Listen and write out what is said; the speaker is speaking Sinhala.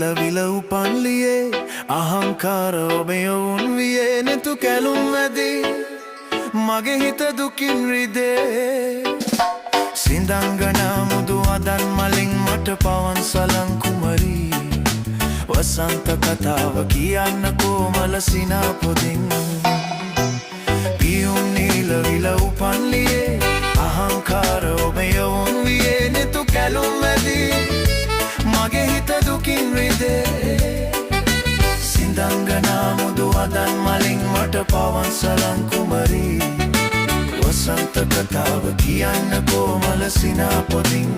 නීලවිල උපන්ලියේ අහංකාර ඔබේ ඔවුන් වියේ නෙතු කැලුම් වැදී මගේ හිත දුකින් රිදේ සිඳංගනා මුදු අදන් මලින් මට පවන් සලං කුමරී වසන්ත කතාව කියන්න කොමල සිනා පොදින් පියුම් නීලවිල උපන්ලියේ අහංකාර ඔබේ ඔවුන් වියේ නෙතු කැලුම් වැදී මගේ හිත දුකින් රිදේ සිඳංගනා මුදු අදන් මලින් මට පවන් සලං කුමරී වසන්ත කතාව කියන්න කොමල සිනා පොදින්